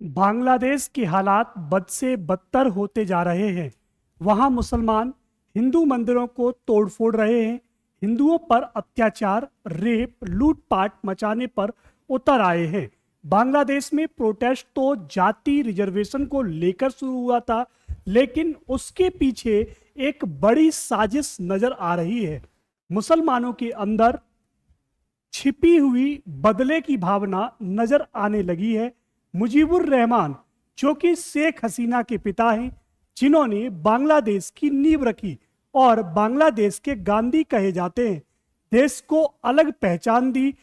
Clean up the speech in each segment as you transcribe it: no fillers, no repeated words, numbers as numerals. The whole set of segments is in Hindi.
बांग्लादेश के हालात बद से बदतर होते जा रहे हैं। वहां मुसलमान हिंदू मंदिरों को तोड़फोड़ रहे हैं। हिंदुओं पर अत्याचार, रेप, लूटपाट मचाने पर उतर आए हैं। बांग्लादेश में प्रोटेस्ट तो जाति रिजर्वेशन को लेकर शुरू हुआ था, लेकिन उसके पीछे एक बड़ी साजिश नजर आ रही है। मुसलमानों के अंदर छिपी हुई बदले की भावना नजर आने लगी है। मुजीबुर रहमान, जो कि शेख हसीना के पिता हैं, जिन्होंने बांग्लादेश की नींव रखी और बांग्लादेश के गांधी कहे जाते हैं, देश को अलग पहचान दी,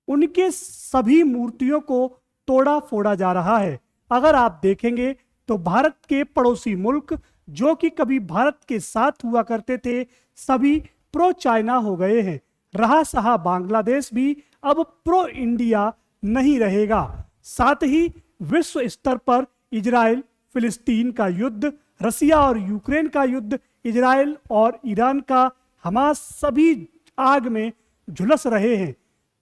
उनके सभी मूर्तियों को तोड़ा फोड़ा जा रहा है। अगर आप देखेंगे तो भारत के पड़ोसी मुल्क, जो कि कभी भारत के साथ हुआ करते थे, सभी प्रो चाइना हो गए हैं। रहा सहा बांग्लादेश भी अब प्रो इंडिया नहीं रहेगा। साथ ही विश्व स्तर पर इजराइल फिलिस्तीन का युद्ध, रसिया और यूक्रेन का युद्ध, इजराइल और ईरान का हमास, सभी आग में झुलस रहे हैं।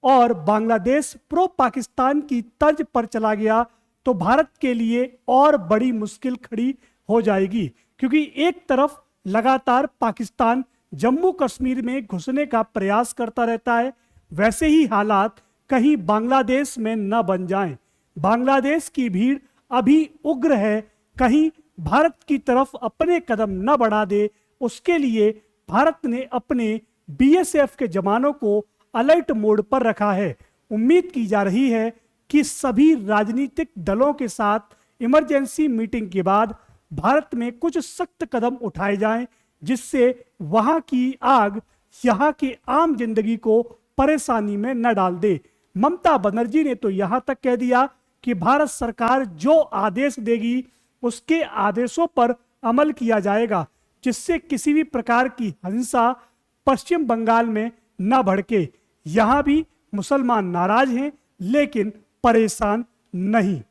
और बांग्लादेश प्रो पाकिस्तान की तर्ज पर चला गया तो भारत के लिए और बड़ी मुश्किल खड़ी हो जाएगी, क्योंकि एक तरफ लगातार पाकिस्तान जम्मू कश्मीर में घुसने का प्रयास करता रहता है, वैसे ही हालात कहीं बांग्लादेश में न बन जाएं। बांग्लादेश की भीड़ अभी उग्र है, कहीं भारत की तरफ अपने कदम न बढ़ा दे, उसके लिए भारत ने अपने बीएसएफ के जवानों को अलर्ट मोड पर रखा है। उम्मीद की जा रही है कि सभी राजनीतिक दलों के साथ इमरजेंसी मीटिंग के बाद भारत में कुछ सख्त कदम उठाए जाएं, जिससे वहां की आग यहां की आम जिंदगी को परेशानी में न डाल दे। ममता बनर्जी ने तो यहां तक कह दिया कि भारत सरकार जो आदेश देगी उसके आदेशों पर अमल किया जाएगा, जिससे किसी भी प्रकार की हिंसा पश्चिम बंगाल में न भड़के। यहां भी मुसलमान नाराज हैं, लेकिन परेशान नहीं।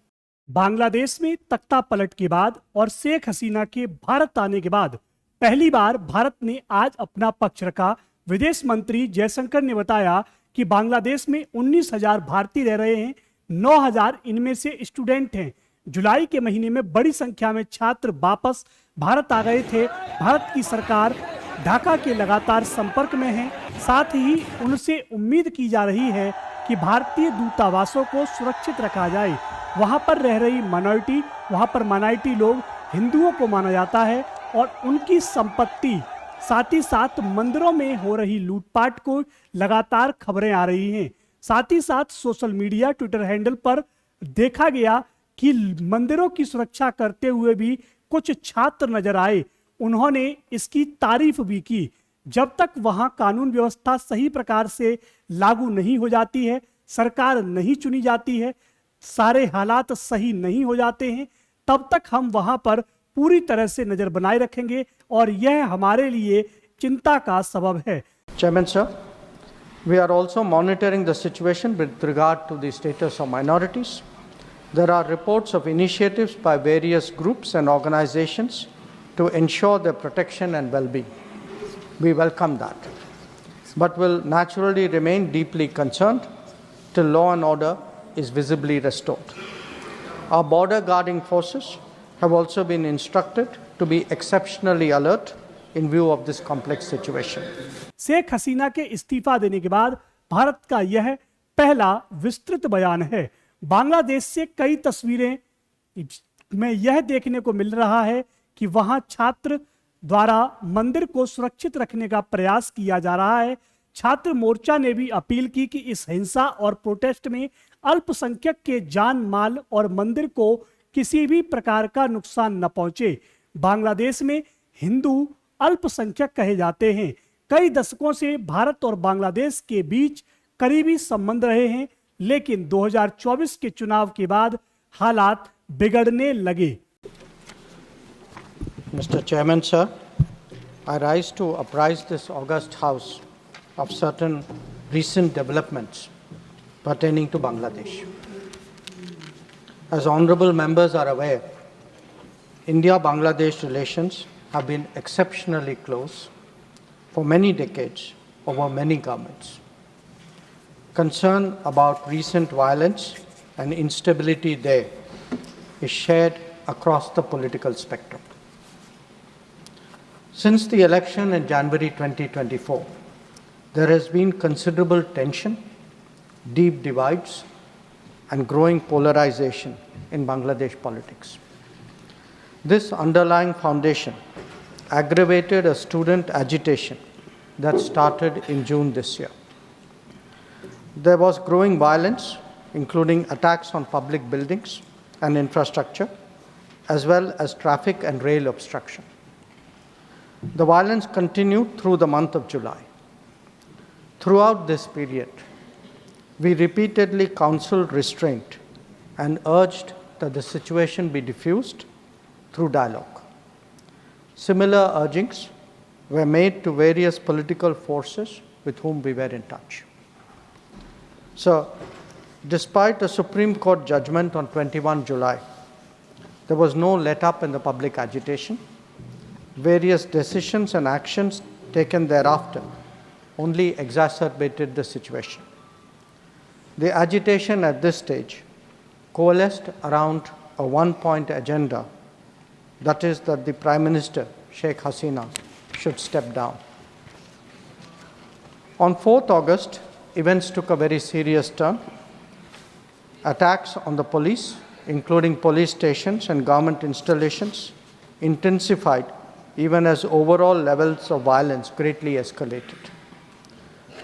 बांग्लादेश में तख्ता पलट के बाद और शेख हसीना के भारत आने के बाद पहली बार भारत ने आज अपना पक्ष रखा। विदेश मंत्री जयशंकर ने बताया कि बांग्लादेश में 19,000 भारतीय रह रहे हैं, 9,000 इनमें से स्टूडेंट हैं। जुलाई के महीने में बड़ी संख्या में छात्र वापस भारत आ गए थे। भारत की सरकार ढाका के लगातार संपर्क में है, साथ ही उनसे उम्मीद की जा रही है कि भारतीय दूतावासों को सुरक्षित रखा जाए। वहां पर रह रही माइनॉरिटी, वहां पर माइनॉरिटी लोग हिंदुओं को माना जाता है और उनकी संपत्ति, साथ ही साथ मंदिरों में हो रही लूटपाट को लगातार खबरें आ रही हैं। साथ ही साथ सोशल मीडिया, ट्विटर हैंडल पर देखा गया कि मंदिरों की सुरक्षा करते हुए भी कुछ छात्र नजर आए। उन्होंने इसकी तारीफ भी की। जब तक वहां कानून व्यवस्था सही प्रकार से लागू नहीं हो जाती है, सरकार नहीं चुनी जाती है, सारे हालात सही नहीं हो जाते हैं, तब तक हम वहां पर पूरी तरह से नजर बनाए रखेंगे और यह हमारे लिए चिंता का सबब है। Chairman sir, we are also monitoring the situation with regard to the status of minorities. There are reports of initiatives by various groups and organizations to ensure their protection and well-being. We welcome that, but will naturally remain deeply concerned till law and order is visibly restored. Our border guarding forces have also been instructed to be exceptionally alert in view of this complex situation. Sheikh Hasina के इस्तीफा देने के बाद भारत का यह पहला विस्तृत बयान है। बांग्लादेश से कई तस्वीरें में यह देखने को मिल रहा है कि वहां छात्र द्वारा मंदिर को सुरक्षित रखने का प्रयास किया जा रहा है। छात्र मोर्चा ने भी अपील की कि इस हिंसा और प्रोटेस्ट में अल्पसंख्यक के जान माल और मंदिर को किसी भी प्रकार का नुकसान न पहुंचे। बांग्लादेश में हिंदू अल्पसंख्यक कहे जाते हैं। कई दशकों से भारत और बांग्लादेश के बीच करीबी संबंध रहे हैं, लेकिन 2024 के चुनाव के बाद हालात बिगड़ने लगे। Mr. Chairman sir, I rise to apprise this august house of certain recent developments pertaining to Bangladesh. As honorable members are aware, India-Bangladesh relations have been exceptionally close for many decades over many governments. Concern about recent violence and instability there is shared across the political spectrum. Since the election in January 2024, there has been considerable tension, deep divides, and growing polarization in Bangladesh politics. This underlying foundation aggravated a student agitation that started in June this year. There was growing violence, including attacks on public buildings and infrastructure, as well as traffic and rail obstruction. The violence continued through the month of July. Throughout this period, we repeatedly counseled restraint and urged that the situation be diffused through dialogue. Similar urgings were made to various political forces with whom we were in touch. So, despite a Supreme Court judgment on 21 July, there was no let-up in the public agitation. Various decisions and actions taken thereafter only exacerbated the situation. The agitation at this stage coalesced around a one-point agenda, that is that the Prime Minister, Sheikh Hasina, should step down. On 4th August, events took a very serious turn. Attacks on the police, including police stations and government installations, intensified even as overall levels of violence greatly escalated.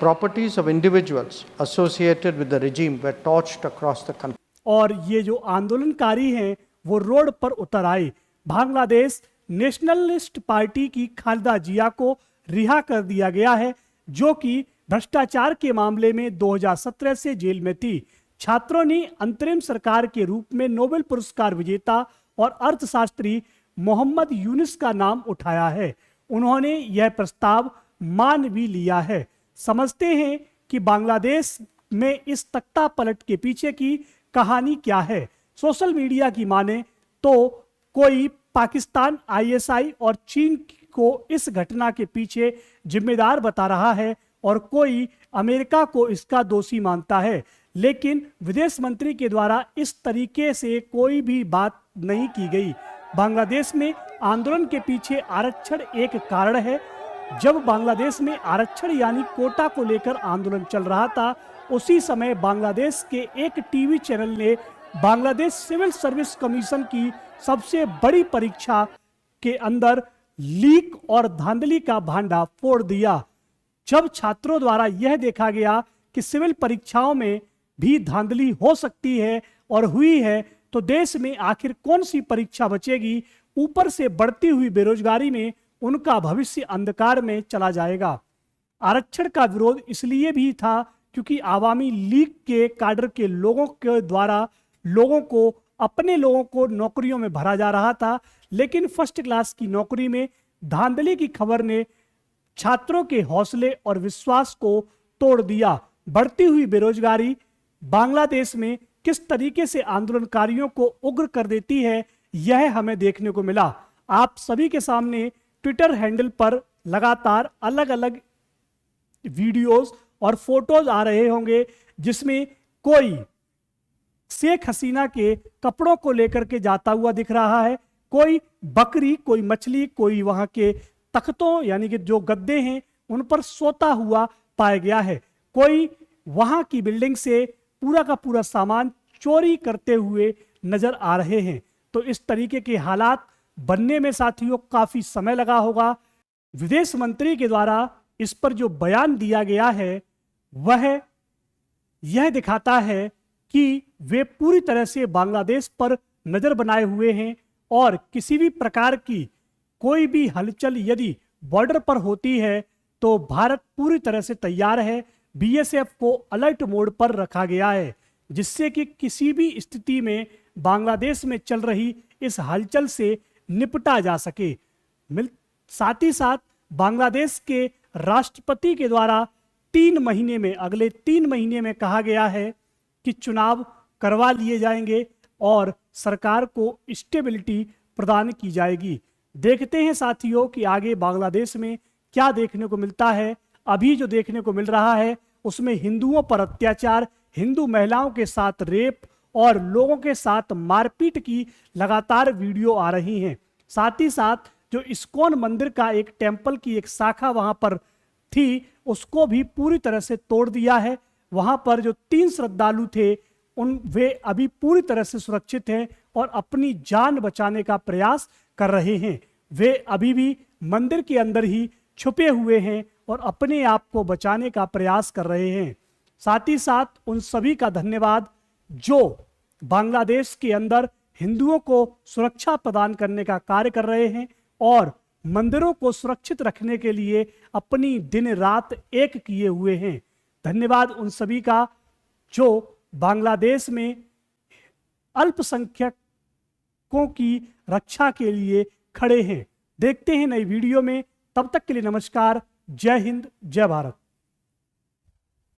Properties of individuals associated with the regime were torched across the country. और ये जो आंदोलनकारी हैं वो रोड पर उतर आए। बांग्लादेश नेशनलिस्ट पार्टी की खालिदा जिया को रिहा कर दिया गया है, जो कि भ्रष्टाचार के मामले में 2017 से जेल में थी। छात्रों ने अंतरिम सरकार के रूप में नोबेल पुरस्कार विजेता और अर्थशास्त्री मोहम्मद यूनुस का नाम उठाया है। उन्होंने यह प्रस्ताव मान भी लिया है। समझते हैं कि बांग्लादेश में इस तख्ता पलट के पीछे की कहानी क्या है। सोशल मीडिया की माने तो कोई पाकिस्तान, आईएसआई और चीन को इस घटना के पीछे जिम्मेदार बता रहा है और कोई अमेरिका को इसका दोषी मानता है, लेकिन विदेश मंत्री के द्वारा इस तरीके से कोई भी बात नहीं की गई। बांग्लादेश में आंदोलन के पीछे आरक्षण एक कारण है। जब बांग्लादेश में आरक्षण यानी कोटा को लेकर आंदोलन चल रहा था, उसी समय बांग्लादेश के एक टीवी चैनल ने बांग्लादेश सिविल सर्विस कमीशन की सबसे बड़ी परीक्षा के अंदर लीक और धांधली का भांडा फोड़ दिया। जब छात्रों द्वारा यह देखा गया कि सिविल परीक्षाओं में भी धांधली हो सकती है और हुई है, तो देश में आखिर कौन सी परीक्षा बचेगी। ऊपर से बढ़ती हुई बेरोजगारी में उनका भविष्य अंधकार में चला जाएगा। आरक्षण का विरोध इसलिए भी था क्योंकि आवामी लीग के काडर के लोगों के द्वारा अपने लोगों को नौकरियों में भरा जा रहा था, लेकिन फर्स्ट क्लास की नौकरी में धांधली की खबर ने छात्रों के हौसले और विश्वास को तोड़ दिया। बढ़ती हुई बेरोजगारी बांग्लादेश में किस तरीके से आंदोलनकारियों को उग्र कर देती है, यह हमें देखने को मिला। आप सभी के सामने ट्विटर हैंडल पर लगातार अलग अलग वीडियोस और फोटोज आ रहे होंगे, जिसमें कोई शेख हसीना के कपड़ों को लेकर के जाता हुआ दिख रहा है, कोई बकरी, कोई मछली, कोई वहां के तख्तों यानी कि जो गद्दे हैं उन पर सोता हुआ पाया गया है, कोई वहां की बिल्डिंग से पूरा का पूरा सामान चोरी करते हुए नजर आ रहे हैं। तो इस तरीके के हालात बनने में साथियों काफी समय लगा होगा। विदेश मंत्री के द्वारा इस पर जो बयान दिया गया है वह यह दिखाता है कि वे पूरी तरह से बांग्लादेश पर नजर बनाए हुए हैं और किसी भी प्रकार की कोई भी हलचल यदि बॉर्डर पर होती है तो भारत पूरी तरह से तैयार है। बीएसएफ को अलर्ट मोड पर रखा गया है, जिससे कि किसी भी स्थिति में बांग्लादेश में चल रही इस हलचल से निपटा जा सके। साथ ही साथ बांग्लादेश के राष्ट्रपति के द्वारा 3 महीने में, अगले 3 महीने में कहा गया है कि चुनाव करवा लिए जाएंगे और सरकार को स्टेबिलिटी प्रदान की जाएगी। देखते हैं साथियों कि आगे बांग्लादेश में क्या देखने को मिलता है। अभी जो देखने को मिल रहा है उसमें हिंदुओं पर अत्याचार, हिंदू महिलाओं के साथ रेप और लोगों के साथ मारपीट की लगातार वीडियो आ रही हैं। साथ ही साथ जो इस्कॉन मंदिर का एक टेम्पल की एक शाखा वहां पर थी, उसको भी पूरी तरह से तोड़ दिया है। वहां पर जो 3 श्रद्धालु थे वे अभी पूरी तरह से सुरक्षित हैं और अपनी जान बचाने का प्रयास कर रहे हैं। वे अभी भी मंदिर के अंदर ही छुपे हुए हैं और अपने आप को बचाने का प्रयास कर रहे हैं। साथ ही साथ उन सभी का धन्यवाद जो बांग्लादेश के अंदर हिंदुओं को सुरक्षा प्रदान करने का कार्य कर रहे हैं और मंदिरों को सुरक्षित रखने के लिए अपनी दिन रात एक किए हुए हैं। धन्यवाद उन सभी का जो बांग्लादेश में अल्पसंख्यकों की रक्षा के लिए खड़े हैं। देखते हैं नई वीडियो में, तब तक के लिए नमस्कार। जय हिंद, जय भारत।